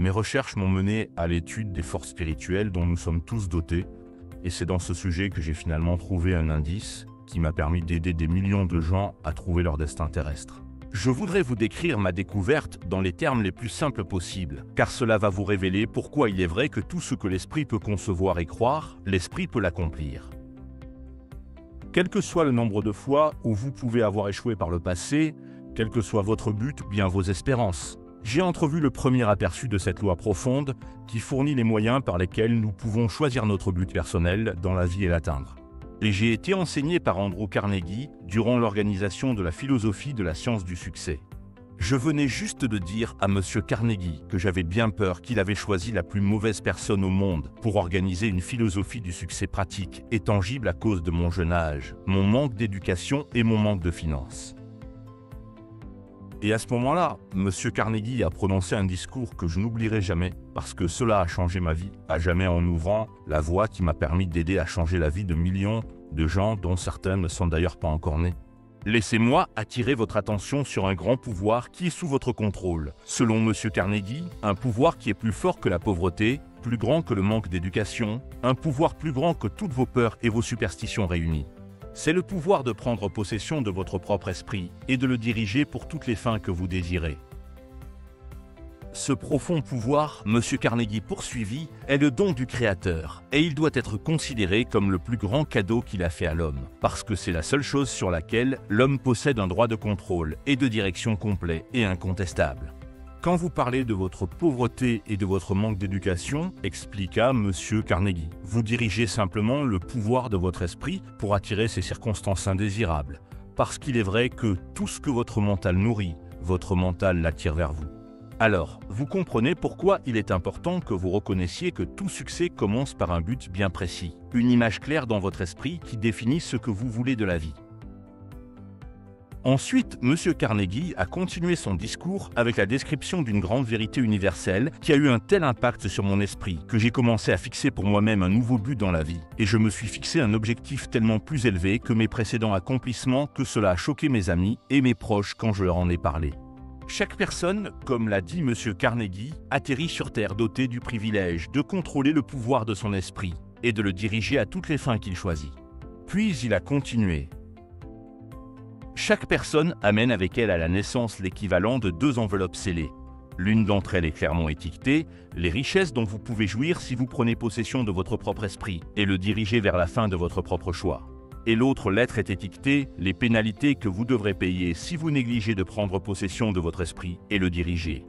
Mes recherches m'ont mené à l'étude des forces spirituelles dont nous sommes tous dotés, et c'est dans ce sujet que j'ai finalement trouvé un indice qui m'a permis d'aider des millions de gens à trouver leur destin terrestre. Je voudrais vous décrire ma découverte dans les termes les plus simples possibles, car cela va vous révéler pourquoi il est vrai que tout ce que l'esprit peut concevoir et croire, l'esprit peut l'accomplir. Quel que soit le nombre de fois où vous pouvez avoir échoué par le passé, quel que soit votre but ou bien vos espérances, j'ai entrevu le premier aperçu de cette loi profonde qui fournit les moyens par lesquels nous pouvons choisir notre but personnel dans la vie et l'atteindre. Et j'ai été enseigné par Andrew Carnegie durant l'organisation de la philosophie de la science du succès. Je venais juste de dire à M. Carnegie que j'avais bien peur qu'il avait choisi la plus mauvaise personne au monde pour organiser une philosophie du succès pratique et tangible à cause de mon jeune âge, mon manque d'éducation et mon manque de finances. Et à ce moment-là, M. Carnegie a prononcé un discours que je n'oublierai jamais, parce que cela a changé ma vie à jamais en ouvrant la voie qui m'a permis d'aider à changer la vie de millions de gens dont certains ne sont d'ailleurs pas encore nés. Laissez-moi attirer votre attention sur un grand pouvoir qui est sous votre contrôle. Selon M. Carnegie, un pouvoir qui est plus fort que la pauvreté, plus grand que le manque d'éducation, un pouvoir plus grand que toutes vos peurs et vos superstitions réunies. C'est le pouvoir de prendre possession de votre propre esprit et de le diriger pour toutes les fins que vous désirez. Ce profond pouvoir, M. Carnegie poursuivit, est le don du Créateur, et il doit être considéré comme le plus grand cadeau qu'il a fait à l'homme, parce que c'est la seule chose sur laquelle l'homme possède un droit de contrôle et de direction complet et incontestable. Quand vous parlez de votre pauvreté et de votre manque d'éducation, expliqua M. Carnegie, vous dirigez simplement le pouvoir de votre esprit pour attirer ces circonstances indésirables, parce qu'il est vrai que tout ce que votre mental nourrit, votre mental l'attire vers vous. Alors, vous comprenez pourquoi il est important que vous reconnaissiez que tout succès commence par un but bien précis, une image claire dans votre esprit qui définit ce que vous voulez de la vie. Ensuite, M. Carnegie a continué son discours avec la description d'une grande vérité universelle qui a eu un tel impact sur mon esprit que j'ai commencé à fixer pour moi-même un nouveau but dans la vie, et je me suis fixé un objectif tellement plus élevé que mes précédents accomplissements que cela a choqué mes amis et mes proches quand je leur en ai parlé. Chaque personne, comme l'a dit M. Carnegie, atterrit sur Terre dotée du privilège de contrôler le pouvoir de son esprit et de le diriger à toutes les fins qu'il choisit. Puis il a continué. Chaque personne amène avec elle à la naissance l'équivalent de 2 enveloppes scellées. L'une d'entre elles est clairement étiquetée, les richesses dont vous pouvez jouir si vous prenez possession de votre propre esprit et le diriger vers la fin de votre propre choix. Et l'autre lettre est étiquetée, les pénalités que vous devrez payer si vous négligez de prendre possession de votre esprit et le diriger.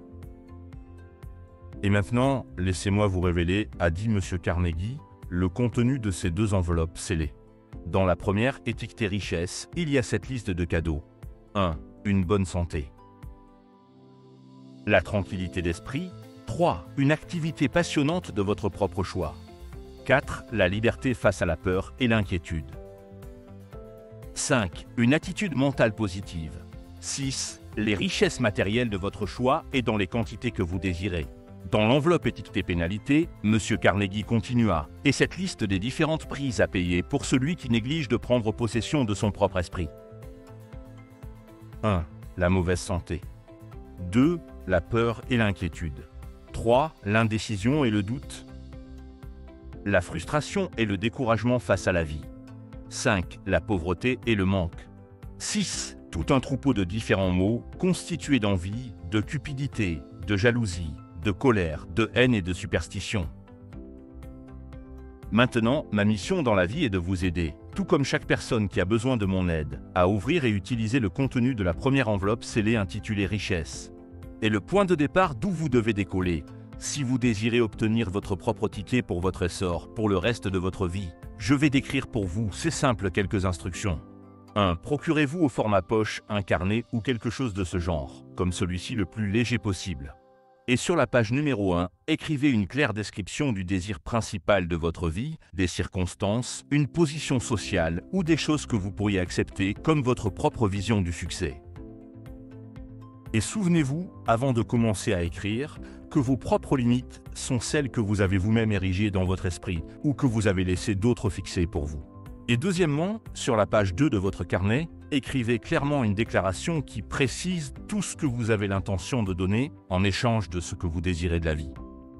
Et maintenant, laissez-moi vous révéler, a dit M. Carnegie, le contenu de ces 2 enveloppes scellées. Dans la première, étiquetée richesse, il y a cette liste de cadeaux. 1. Une bonne santé. La tranquillité d'esprit. 3. Une activité passionnante de votre propre choix. 4. La liberté face à la peur et l'inquiétude. 5. Une attitude mentale positive. 6. Les richesses matérielles de votre choix et dans les quantités que vous désirez. Dans l'enveloppe étiquetée pénalité, M. Carnegie continua, et cette liste des différentes prises à payer pour celui qui néglige de prendre possession de son propre esprit. 1. La mauvaise santé. 2. La peur et l'inquiétude. 3. L'indécision et le doute. La frustration et le découragement face à la vie. 5. La pauvreté et le manque. 6. Tout un troupeau de différents maux constitués d'envie, de cupidité, de jalousie, de colère, de haine et de superstition. Maintenant, ma mission dans la vie est de vous aider, tout comme chaque personne qui a besoin de mon aide, à ouvrir et utiliser le contenu de la première enveloppe scellée intitulée Richesse. Et le point de départ d'où vous devez décoller, si vous désirez obtenir votre propre ticket pour votre essor, pour le reste de votre vie. Je vais décrire pour vous, c'est simple, quelques instructions. 1. Procurez-vous au format poche un carnet ou quelque chose de ce genre, comme celui-ci le plus léger possible. Et sur la page numéro 1, écrivez une claire description du désir principal de votre vie, des circonstances, une position sociale ou des choses que vous pourriez accepter comme votre propre vision du succès. Et souvenez-vous, avant de commencer à écrire, que vos propres limites sont celles que vous avez vous-même érigées dans votre esprit ou que vous avez laissé d'autres fixer pour vous. Et deuxièmement, sur la page 2 de votre carnet, écrivez clairement une déclaration qui précise tout ce que vous avez l'intention de donner en échange de ce que vous désirez de la vie.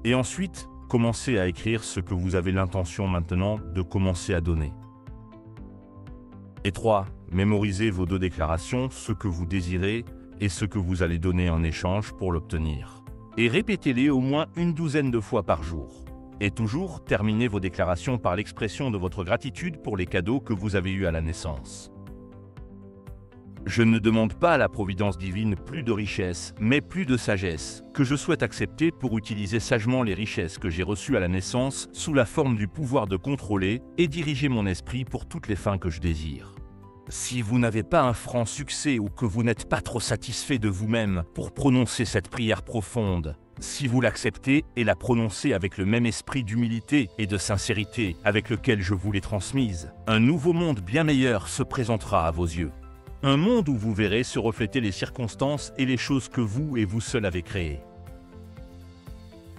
Et ensuite, commencez à écrire ce que vous avez l'intention maintenant de commencer à donner. Et 3. Mémorisez vos 2 déclarations, ce que vous désirez et ce que vous allez donner en échange pour l'obtenir. Et répétez-les au moins une douzaine de fois par jour. Et toujours, terminez vos déclarations par l'expression de votre gratitude pour les cadeaux que vous avez eus à la naissance. Je ne demande pas à la providence divine plus de richesse, mais plus de sagesse, que je souhaite accepter pour utiliser sagement les richesses que j'ai reçues à la naissance sous la forme du pouvoir de contrôler et diriger mon esprit pour toutes les fins que je désire. Si vous n'avez pas un franc succès ou que vous n'êtes pas trop satisfait de vous-même pour prononcer cette prière profonde, si vous l'acceptez et la prononcez avec le même esprit d'humilité et de sincérité avec lequel je vous l'ai transmise, un nouveau monde bien meilleur se présentera à vos yeux. Un monde où vous verrez se refléter les circonstances et les choses que vous et vous seul avez créées.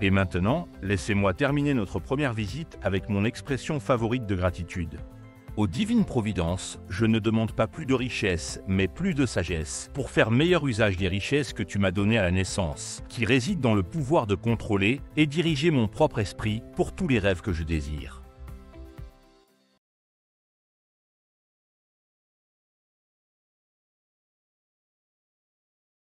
Et maintenant, laissez-moi terminer notre première visite avec mon expression favorite de gratitude. Aux divines providences, je ne demande pas plus de richesse, mais plus de sagesse, pour faire meilleur usage des richesses que tu m'as données à la naissance, qui résident dans le pouvoir de contrôler et diriger mon propre esprit pour tous les rêves que je désire.